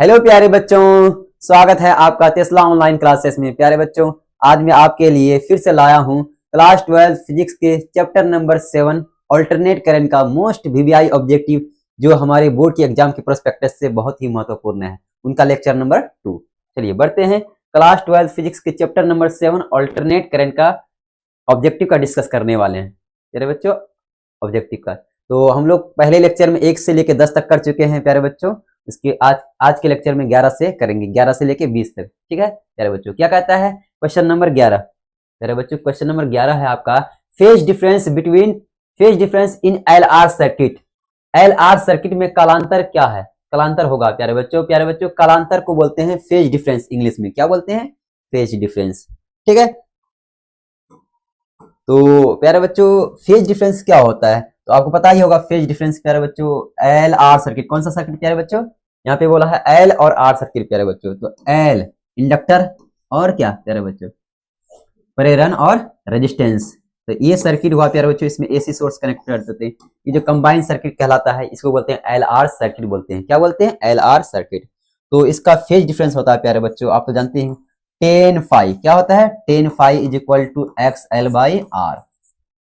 Hello प्यारे बच्चों, स्वागत है आपका टेस्ला ऑनलाइन क्लासेस में। प्यारे बच्चों, आज मैं आपके लिए फिर से लाया हूं क्लास 12 फिजिक्स के चैप्टर नंबर 7 अल्टरनेट करंट का मोस्ट वीवीआई ऑब्जेक्टिव, जो हमारे बोर्ड के एग्जाम के प्रोस्पेक्टस से बहुत ही महत्वपूर्ण है, उनका लेक्चर नंबर 2। चलिए बढ़ते हैं, क्लास 12 फिजिक्स के चैप्टर नंबर 7 अल्टरनेट करंट का ऑब्जेक्टिव का डिस्कस करने वाले हैं। प्यारे बच्चों, ऑब्जेक्टिव का तो हम लोग पहले लेक्चर में 1 से लेकर 10 तक कर चुके हैं प्यारे बच्चों। इसके आज के लेक्चर में 11 से करेंगे, 11 से लेके 20 तक। ठीक है प्यारे बच्चों, क्या कहता है क्वेश्चन नंबर 11। प्यारे बच्चों, क्वेश्चन नंबर 11 है आपका phase difference in L R circuit. L R circuit में कालांतर क्या है? कालांतर होगा प्यारे बच्चों कालांतर को बोलते हैं फेज डिफरेंस। इंग्लिश में क्या बोलते हैं? Phase difference. ठीक है, तो प्यारे बच्चों फेज डिफरेंस क्या होता है तो आपको पता ही होगा। फेज डिफरेंस प्यारे बच्चों, एल आर सर्किट, कौन सा सर्किट प्यारे बच्चों? यहाँ पे बोला है एल और आर सर्किट प्यारे बच्चों। तो एल इंडक्टर और क्या प्यारे बच्चों? प्रेरण और रेजिस्टेंस। तो ये सर्किट हुआ प्यारे बच्चों, इसमें एसी सोर्स कनेक्ट कर देते हैं। ये जो कंबाइंड सर्किट कहलाता है, इसको बोलते हैं एल आर सर्किट बोलते हैं। क्या बोलते हैं? L R circuit. तो इसका फेज डिफरेंस होता है प्यारे बच्चों, आप तो जानते हैं, टेन फाई। क्या होता है? Tan phi is equal to X L by R.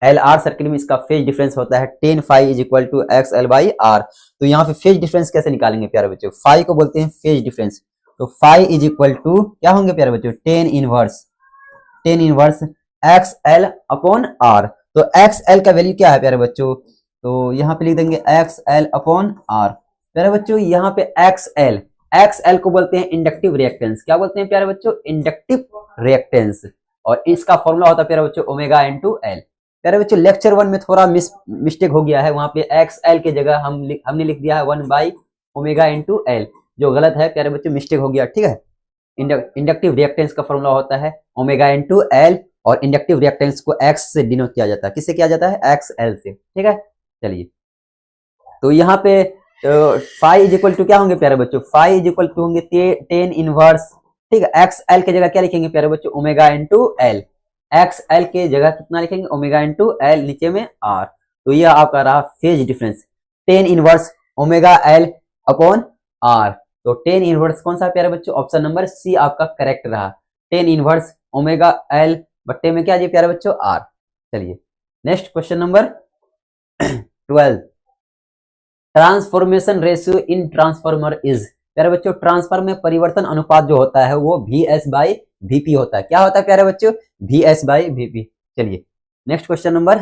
L R circuit में इसका फेज डिफरेंस होता है tan phi is equal to X L by R. तो यहाँ पे फेज डिफरेंस कैसे निकालेंगे प्यारे बच्चों? फाई को बोलते हैं फेज डिफरेंस। तो फाई इज इक्वल टू क्या होंगे प्यारे बच्चों? Tan inverse X L upon R. तो एक्स एल का वैल्यू क्या है प्यारे बच्चों? तो यहाँ पे लिख देंगे एक्स एल अपॉन आर। प्यारे बच्चों यहाँ पे एक्स एल को बोलते हैं इंडक्टिव रिएक्टेंस। क्या बोलते हैं प्यारे बच्चों? Inductive reactance. और इसका फॉर्मूला होता है प्यारे बच्चों ओमेगा इनटू एल। प्यारे बच्चों लेक्चर 1 में थोड़ा मिस्टेक हो गया है, वहां पे एक्स एल की जगह हमने लिख दिया है 1 बाई ओमेगा इनटू एल, जो गलत है प्यारे बच्चों, मिस्टेक हो गया। ठीक है, इंडक्टिव रिएक्टेंस का फॉर्मूला होता है ओमेगा इनटू एल, और इंडक्टिव रिएक्टेंस को एक्स से डिनोट किया जाता है। किससे किया जाता है? एक्स एल से। ठीक है, चलिए तो यहाँ पे फाई इज इक्वल टू क्या होंगे प्यारे बच्चों? फाई इज इक्वल टू होंगे टेन इनवर्स। ठीक है, एक्स एल की जगह क्या लिखेंगे प्यारे बच्चों? Omega into L. X L के जगह कितना लिखेंगे? ओमेगा इनटू एल, नीचे में आर। तो यह आपका रहा phase difference, tan inverse omega L upon R. तो टेन इनवर्स कौन सा प्यारे बच्चों? ऑप्शन नंबर सी आपका करेक्ट रहा। टेन इनवर्स ओमेगा एल बट्टे में क्या जी प्यारे बच्चों? आर। चलिए next question number 12। Transformation ratio in transformer is. प्यारे बच्चों ट्रांसफर में परिवर्तन अनुपात जो होता है वो वी एस बाई वीपी होता है। क्या होता है प्यारे बच्चों? V S by VP. चलिए next question number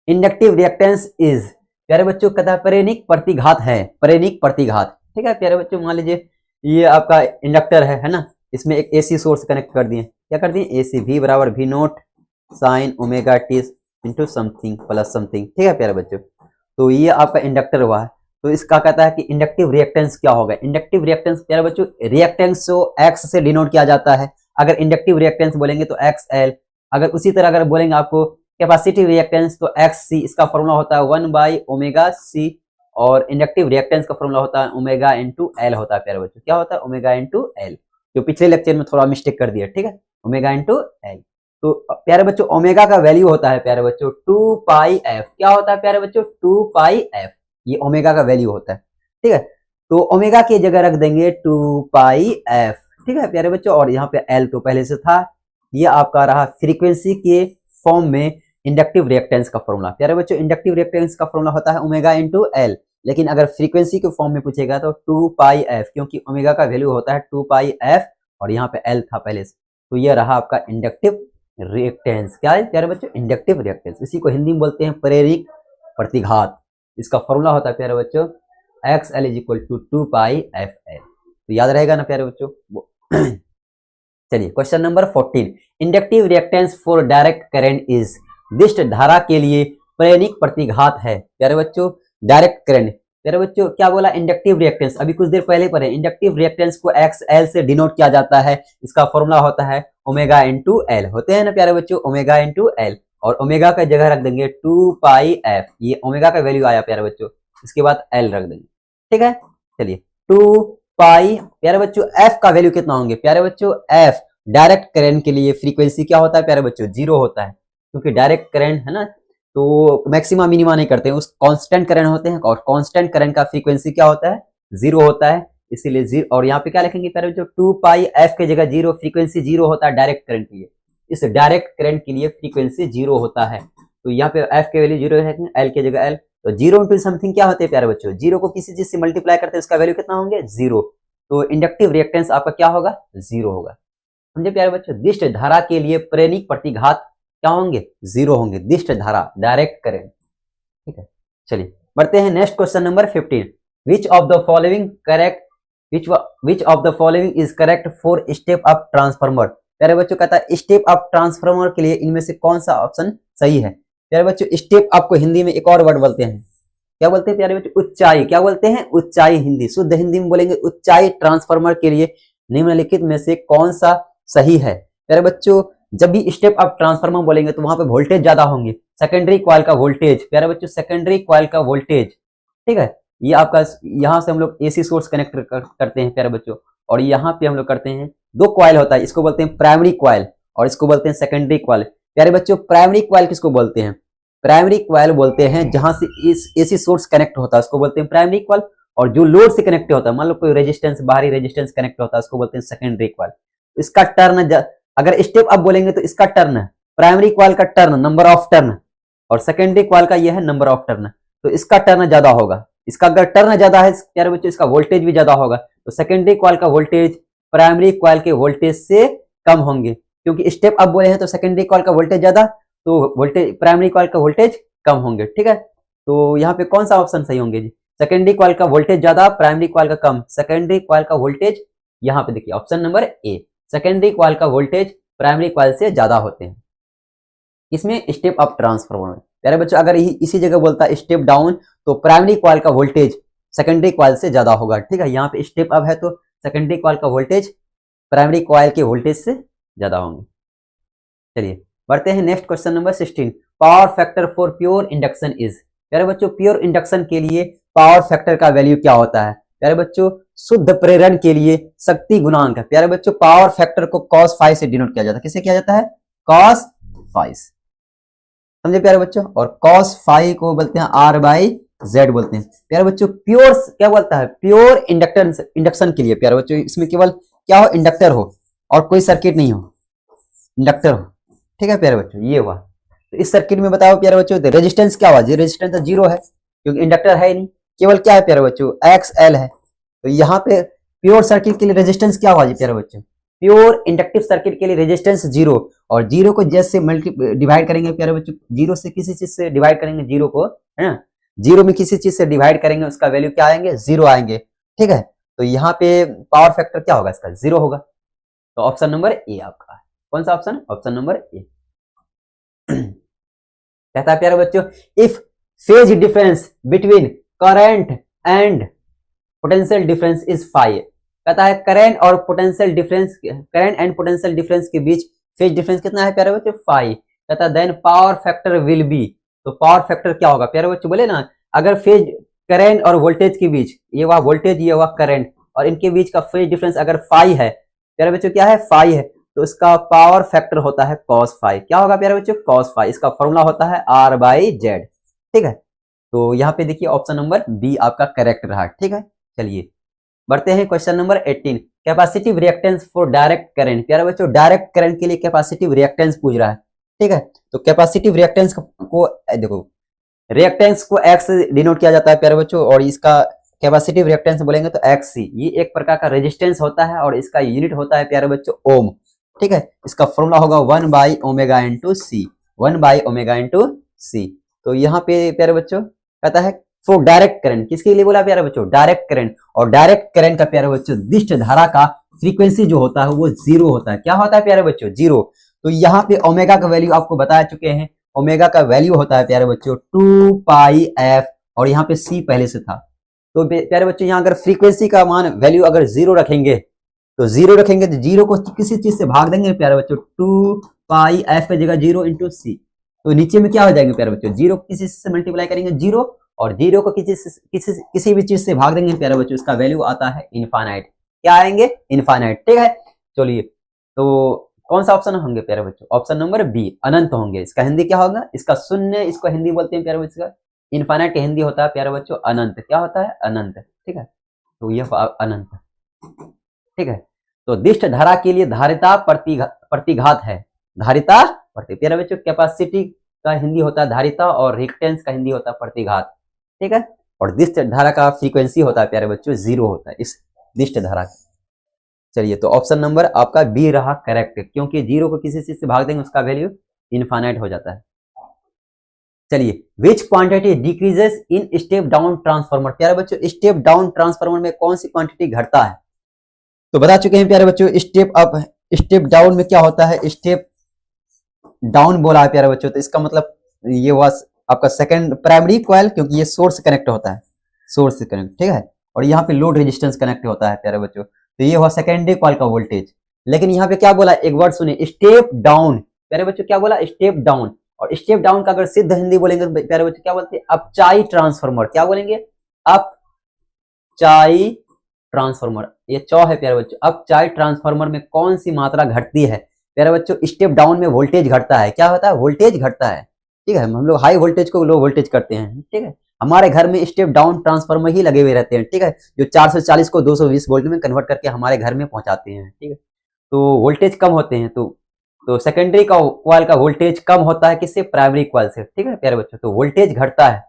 inductive reactance is. प्यारे बच्चों कहता है प्रेरणिक प्रतिघात है, प्रेरणिक प्रतिघात। ठीक है प्यारे बच्चों, मान लीजिए ये आपका इंडक्टर है ना, इसमें एक एसी सोर्स कनेक्ट कर दिए। क्या कर दिए? एसी। वी बराबर V naught sine omega T into something plus something. ठीक है प्यारे बच्चों, तो ये आपका इंडक्टर हुआ है। तो इसका कहता है कि इंडक्टिव रिएक्टेंस क्या होगा? इंडक्टिव रिएक्टेंस प्यारे बच्चों, रिएक्टेंस को एक्स से डिनोट किया जाता है। अगर इंडक्टिव रिएक्टेंस बोलेंगे तो एक्स एल, अगर उसी तरह अगर बोलेंगे आपको कैपेसिटिव रिएक्टेंस तो एक्स सी। इसका फॉर्मूला होता है 1 बाई ओमेगा सी, और इंडक्टिव रिएक्टेंस का फॉर्मूला होता है ओमेगा इनटू एल होता है प्यारे बच्चों। क्या होता है? ओमेगा इनटू एल, जो पिछले लेक्चर में थोड़ा मिस्टेक कर दिया। ठीक है, ओमेगा इनटू एल। तो प्यारे बच्चों ओमेगा का वैल्यू होता है प्यारे बच्चों 2 पाई एफ। क्या होता है प्यारे बच्चों? 2 पाई एफ, ये ओमेगा का वैल्यू होता है। ठीक है, तो ओमेगा की जगह रख देंगे 2 पाई एफ। ठीक है प्यारे बच्चों, और यहाँ पे एल तो पहले से था। ये आपका रहा फ्रीक्वेंसी के फॉर्म में इंडक्टिव रिएक्टेंस का फॉर्मूला। प्यारे बच्चों इंडक्टिव रिएक्टेंस का फॉर्मूला होता है ओमेगा इनटू एल, लेकिन अगर फ्रीक्वेंसी के फॉर्म में पूछेगा तो 2 पाई एफ, क्योंकि ओमेगा का वैल्यू होता है 2 पाई एफ, और यहाँ पे एल था पहले से। तो ये रहा आपका इंडक्टिव रिएक्टेंस। क्या है प्यारे बच्चों? Inductive reactance. इसी को हिंदी में बोलते हैं प्रेरिक प्रतिघात। इसका फॉर्मूला होता है प्यारे बच्चों X L is equal to 2 pi F L. तो याद रहेगा ना प्यारे बच्चों? चलिए question number 14। Inductive reactance for direct current is. दिष्ट धारा के लिए प्रेरिक प्रतिघात है प्यारे बच्चों डायरेक्ट करंट। प्यारे बच्चों क्या बोला? इंडक्टिव रिएक्टेंस, अभी कुछ देर पहले पढ़े। इंडक्टिव रिएक्टेंस को एक्स एल से डिनोट किया जाता है। इसका फॉर्मूला होता है ओमेगा इनटू एल। होते हैं ना प्यारे बच्चों ओमेगा इनटू एल, और ओमेगा का जगह रख देंगे 2 पाई एफ। ये ओमेगा का वैल्यू आया प्यारे बच्चों, इसके बाद एल रख देंगे। ठीक है, चलिए 2 पाई प्यारे बच्चों एफ का वैल्यू कितना होंगे प्यारे बच्चों? एफ डायरेक्ट करंट के लिए फ्रीक्वेंसी क्या होता है प्यारे बच्चों? 0 होता है, क्योंकि डायरेक्ट करंट है ना, तो मैक्सिमा मिनिमा नहीं करते हैं, उस कांस्टेंट करंट होते हैं, और कांस्टेंट करंट का फ्रीक्वेंसी क्या होता है? जीरो होता है, इसीलिए जीरो। और यहाँ पे क्या लिखेंगे प्यारे बच्चों, 2 पाई एफ के जगह जीरो, फ्रीक्वेंसी जीरो होता है डायरेक्ट करंट के लिए, इस डायरेक्ट करंट के लिए फ्रीक्वेंसी जीरो होता है। तो यहाँ पे एफ के वैल्यू जीरो है, एल के जगह एल, तो जीरो इंटू समथिंग क्या होते हैं प्यारे बच्चों, जीरो को किसी चीज से मल्टीप्लाई करते हैं उसका वैल्यू कितना होंगे, जीरो। तो इंडक्टिव रिएक्टेंस आपका क्या होगा, जीरो होगा। समझे प्यारे बच्चों, दिष्ट धारा के लिए प्रेरक प्रतिघात क्या होंगे, जीरो होंगे, दिष्ट धारा डायरेक्ट करंट। ठीक है, चलिए बढ़ते हैं next question number 15। Which of the following correct, which of the following is correct for step up transformer. प्यारे बच्चों कहता है स्टेप अप ट्रांसफार्मर के लिए इनमें से कौन सा ऑप्शन सही है। प्यारे बच्चों स्टेप अप को हिंदी में एक और वर्ड बोलते हैं, क्या बोलते हैं प्यारे बच्चों, ऊंचाई। क्या बोलते हैं, ऊंचाई। हिंदी शुद्ध हिंदी में बोलेंगे ऊंचाई। ट्रांसफार्मर के लिए निम्नलिखित में से कौन सा सही है। प्यारे बच्चों जब भी स्टेप अप ट्रांसफार्मर बोलेंगे तो वहां पे वोल्टेज ज्यादा होंगे, सेकेंडरी कॉइल का वोल्टेज। प्यारे बच्चों सेकेंडरी कॉइल का वोल्टेज, ठीक है, ये आपका यहां से हम लोग एसी सोर्स कनेक्ट करते हैं प्यारे बच्चों, और यहाँ पे हम लोग करते हैं, दो कॉइल होता है, इसको बोलते हैं प्राइमरी कॉइल और इसको बोलते हैं सेकेंडरी कॉइल। प्यारे बच्चों प्राइमरी कॉइल किसको बोलते हैं, प्राइमरी कॉइल बोलते हैं जहां से इस एसी सोर्स कनेक्ट होता है उसको बोलते हैं प्राइमरी कॉइल, और जो लोड से कनेक्ट होता है, मान लो कोई रेजिस्टेंस, बाहरी रेजिस्टेंस कनेक्ट होता है उसको बोलते हैं सेकेंडरी कॉइल। इसका टर्न, अगर स्टेप अप बोलेंगे तो इसका टर्न, प्राइमरी कॉइल का टर्न, नंबर ऑफ टर्न, और सेकेंडरी कॉइल का यह है नंबर ऑफ टर्न, तो इसका टर्न ज्यादा होगा। इसका अगर टर्न ज्यादा है प्यारे बच्चों इसका वोल्टेज भी ज्यादा होगा, तो सेकेंडरी कॉइल का वोल्टेज प्राइमरी कॉइल के वोल्टेज से कम होंगे, क्योंकि स्टेप अप बोले हैं तो सेकेंडरी कॉइल का वोल्टेज ज्यादा, तो वोल्टेज प्राइमरी कॉइल का वोल्टेज कम होंगे। ठीक है, तो यहाँ पे कौन सा ऑप्शन सही होंगे जी, सेकेंडरी कॉइल का वोल्टेज ज्यादा, प्राइमरी कॉइल का कम। सेकेंडरी कॉइल का वोल्टेज, यहाँ पे देखिए option number A, secondary coil का वोल्टेज प्राइमरी कॉइल से ज्यादा होते हैं। इसमें स्टेप अप ट्रांसफार्मर में प्यारे बच्चों अगर इसी जगह बोलता है स्टेप डाउन तो प्राइमरी कॉइल का वोल्टेज सेकेंडरी कॉइल से ज्यादा होगा। ठीक है, यहाँ पे स्टेप अप है तो सेकेंडरी कॉइल का वोल्टेज प्राइमरी कॉइल के वोल्टेज से ज्यादा होंगे। चलिए बढ़ते हैं next question number 16। Power factor for pure induction is. प्यारे बच्चों प्योर इंडक्शन के लिए पावर फैक्टर का वैल्यू क्या होता है। प्यारे बच्चों शुद्ध प्रेरण के लिए शक्ति गुणांक है। प्यारे बच्चों पावर फैक्टर को cos फाई से डिनोट किया जाता है, किसे किया जाता है, cos फाई, समझे प्यारे बच्चों, और cos फाई को बोलते हैं R/Z बोलते हैं। प्यारे बच्चों प्योर क्या बोलता है, प्योर इंडक्शन के लिए प्यारे बच्चों इसमें केवल क्या हो, इंडक्टर हो और कोई सर्किट नहीं हो, इंडक्टर हो। ठीक है प्यारे बच्चों, ये हुआ। तो इस सर्किट में बताओ प्यारे बच्चों रेजिस्टेंस क्या हुआ, रेजिस्टेंस तो जीरो है क्योंकि इंडक्टर है ही नहीं, केवल क्या है प्यारे बच्चों XL है। तो यहाँ पे प्योर सर्किट के लिए रेजिस्टेंस क्या हुआ जी प्यारे बच्चों, प्योर इंडक्टिव सर्किट के लिए रेजिस्टेंस जीरो, और जीरो को जैसे डिवाइड करेंगे प्यारे बच्चों, जीरो से किसी चीज से डिवाइड करेंगे जीरो को, है ना, जीरो में किसी चीज से डिवाइड करेंगे उसका वैल्यू क्या आएंगे, जीरो आएंगे। ठीक है, तो यहाँ पे पावर फैक्टर क्या होगा इसका, जीरो होगा। तो ऑप्शन नंबर ए आपका है, कौन सा ऑप्शन, ऑप्शन नंबर ए। कहता है प्यारे बच्चों if phase difference between current and potential difference is 5। कहता है करंट और potential difference, current and potential difference के बीच फेज डिफरेंस कितना है प्यारे बच्चों, 5। कहता है then power factor will be. तो पावर फैक्टर क्या होगा प्यारे बच्चों, बोले ना अगर फेज करंट और वोल्टेज के बीच, ये हुआ वोल्टेज ये हुआ करंट, और इनके बीच का फेज डिफरेंस अगर 5 है प्यारे बच्चों, क्या है 5 है, तो इसका पावर फैक्टर होता है cos फाई। क्या होगा प्यारे बच्चों, cos फाई। इसका फॉर्मूला होता है R/Z। ठीक है, तो यहाँ पे देखिए ऑप्शन नंबर बी आपका करेक्ट रहा। ठीक है, चलिए बढ़ते हैं question number 18। Capacitive reactance for direct current. प्यारे बच्चों डायरेक्ट करंट के लिए कैपेसिटिव रिएक्टेंस पूछ रहा है। ठीक है, तो कैपेसिटिव रिएक्टेंस को देखो, रिएक्टेंस को X से डिनोट किया जाता है प्यारे बच्चों, और इसका कैपेसिटिव रिएक्टेंस बोलेंगे तो XC। ये एक प्रकार का रेजिस्टेंस होता है और इसका यूनिट होता है प्यारे बच्चों ओम। ठीक है, इसका फॉर्मूला होगा 1/ω/C, 1/ω/C। तो यहाँ पे प्यारे बच्चों कहता है फॉर डायरेक्ट करंट, किसके लिए बोला प्यारे बच्चों, डायरेक्ट करंट। और डायरेक्ट करंट का प्यारे बच्चों दिष्ट धारा का फ्रीक्वेंसी जो होता है वो जीरो होता है। क्या होता है प्यारे बच्चों, जीरो। तो यहाँ पे ओमेगा का वैल्यू आपको बता चुके हैं, ओमेगा का वैल्यू होता है प्यारे बच्चों 2πf, और यहाँ पे C पहले से था। तो प्यारे बच्चों यहाँ अगर फ्रीक्वेंसी का मान वैल्यू अगर जीरो रखेंगे तो जीरो को किसी चीज से भाग देंगे प्यारे बच्चों, 2πf की जगह जीरो इंटू C, तो नीचे में क्या हो जाएंगे प्यारे बच्चों, जीरो किसी से मल्टीप्लाई करेंगे जीरो, और जीरो को किसी भी चीज से भाग देंगे प्यारे बच्चों, इसका वैल्यू आता है इनफाइनाइट। क्या आएंगे, इनफाइनाइट। ठीक है, चलिए तो कौन सा ऑप्शन होंगे प्यारे बच्चों, ऑप्शन नंबर बी अनंत होंगे। इसका हिंदी क्या होगा, इसका शून्य, इसको हिंदी बोलते हैं प्यारे बच्चों, इनफाइनाइट का हिंदी होता है प्यारे बच्चों अनंत। क्या होता है, अनंत। ठीक है, तो यह अनंत, ठीक है। तो दिष्ट धारा के लिए धारिता प्रतिघात है, धारिता प्रति, प्यारे बच्चों कैपेसिटी का हिंदी होता है धारिता और रिएक्टेंस का हिंदी होता है प्रतिघात, ठीक है। और दिष्ट धारा का फ्रीक्वेंसी होता है प्यारे बच्चों 0 होता है इस दिष्ट धारा का। चलिए तो ऑप्शन नंबर आपका बी रहा करेक्ट, क्योंकि 0 को किसी चीज से भाग देंगे उसका वैल्यू इनफाइनाइट हो जाता है। चलिए विच quantity decreases in step down transformer, प्यारे बच्चों स्टेप डाउन ट्रांसफार्मर में कौन सी क्वांटिटी घटता है? तो बता चुके हैं प्यारे बच्चों, स्टेप अप स्टेप डाउन में क्या होता है, स्टेप डाउन बोला है प्यारे बच्चों, तो इसका मतलब ये हुआ आपका सेकंड प्राइमरी कॉइल, क्योंकि ये सोर्स से कनेक्ट होता है, सोर्स से कनेक्ट, ठीक है। और यहाँ पे लोड रेजिस्टेंस कनेक्ट होता है प्यारे बच्चों, तो ये हुआ सेकेंडरी कॉइल का वोल्टेज। लेकिन यहाँ पे क्या बोला, एक वर्ड सुनिए, स्टेप डाउन, प्यारे बच्चों क्या बोला, स्टेप डाउन। और स्टेप डाउन का अगर सिद्ध हिंदी बोलेंगे तो प्यारे बच्चों क्या बोलते हैं, अपचाई ट्रांसफार्मर, क्या बोलेंगे, अपचाई ट्रांसफार्मर, ये चौ है प्यारे बच्चों। अपचाई ट्रांसफार्मर में कौन सी मात्रा घटती है प्यारे बच्चों, स्टेप डाउन में वोल्टेज घटता है, क्या होता है, वोल्टेज घटता है, ठीक है। हम लोग हाई वोल्टेज को लो वोल्टेज करते हैं, ठीक है। हमारे घर में स्टेप डाउन ट्रांसफार्मर ही लगे हुए रहते हैं, ठीक है, जो 440 को 220 वोल्ट में कन्वर्ट करके हमारे घर में पहुंचाते हैं, ठीक है। तो वोल्टेज कम होते हैं, तो सेकेंडरी का कॉइल का वोल्टेज कम होता है किससे, प्राइमरी कॉइल से, ठीक है प्यारे बच्चों। तो वोल्टेज घटता है,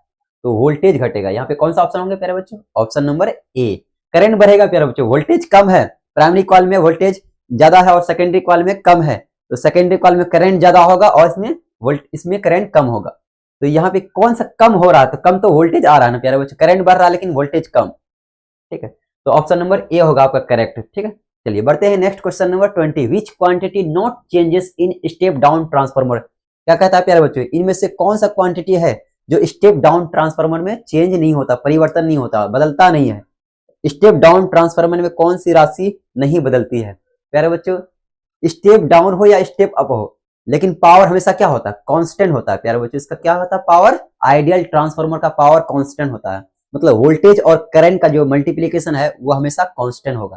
तो वोल्टेज घटेगा, यहाँ पे कौन सा ऑप्शन होंगे प्यारे बच्चों, ऑप्शन नंबर ए। करंट बढ़ेगा प्यारे बच्चों, वोल्टेज कम है, प्राइमरी कॉइल में वोल्टेज ज्यादा है और सेकेंडरी कॉइल में कम है, तो सेकेंडरी कॉइल में करंट ज्यादा होगा और इसमें करंट कम होगा। तो यहाँ पे कौन सा कम हो रहा है, तो कम तो वोल्टेज आ रहा है ना प्यारे बच्चों, करंट बढ़ रहा है लेकिन वोल्टेज कम, ठीक है। तो ऑप्शन नंबर ए होगा आपका करेक्ट, ठीक है। चलिए बढ़ते हैं next question number 20, which quantity not changes in step down transformer, क्या कहता है प्यारे बच्चों, इनमें से कौन सा क्वांटिटी है जो स्टेप डाउन ट्रांसफार्मर में चेंज नहीं होता, परिवर्तन नहीं होता, बदलता नहीं है। स्टेप डाउन ट्रांसफार्मर में कौन सी राशि नहीं बदलती है प्यारे बच्चों, स्टेप डाउन हो या स्टेप अप हो, लेकिन पावर हमेशा क्या होता है, कांस्टेंट होता है प्यारे बच्चों। इसका क्या होता है, पावर, आइडियल ट्रांसफार्मर का पावर कांस्टेंट होता है, मतलब वोल्टेज और करंट का जो मल्टीप्लिकेशन है वो हमेशा कांस्टेंट होगा,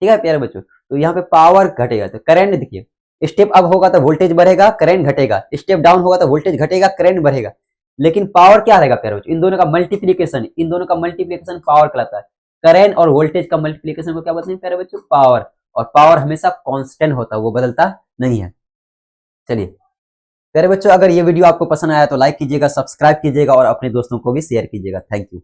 ठीक है प्यारे बच्चों। तो यहाँ पे पावर घटेगा तो करंट, देखिए स्टेप अप होगा तो वोल्टेज बढ़ेगा, करंट घटेगा, स्टेप डाउन होगा तो वोल्टेज घटेगा, करंट बढ़ेगा, लेकिन पावर क्या रहेगा प्यारे बच्चों, इन दोनों का मल्टीप्लिकेशन पावर कहलाता है। करंट और वोल्टेज का मल्टीप्लिकेशन को क्या बोलते हैं प्यारे बच्चों, पावर, और पावर हमेशा कांस्टेंट होता है, वो बदलता नहीं है। चलिए प्यारे बच्चों, अगर ये वीडियो आपको पसंद आया तो लाइक कीजिएगा, सब्सक्राइब कीजिएगा और अपने दोस्तों को भी शेयर कीजिएगा। Thank you.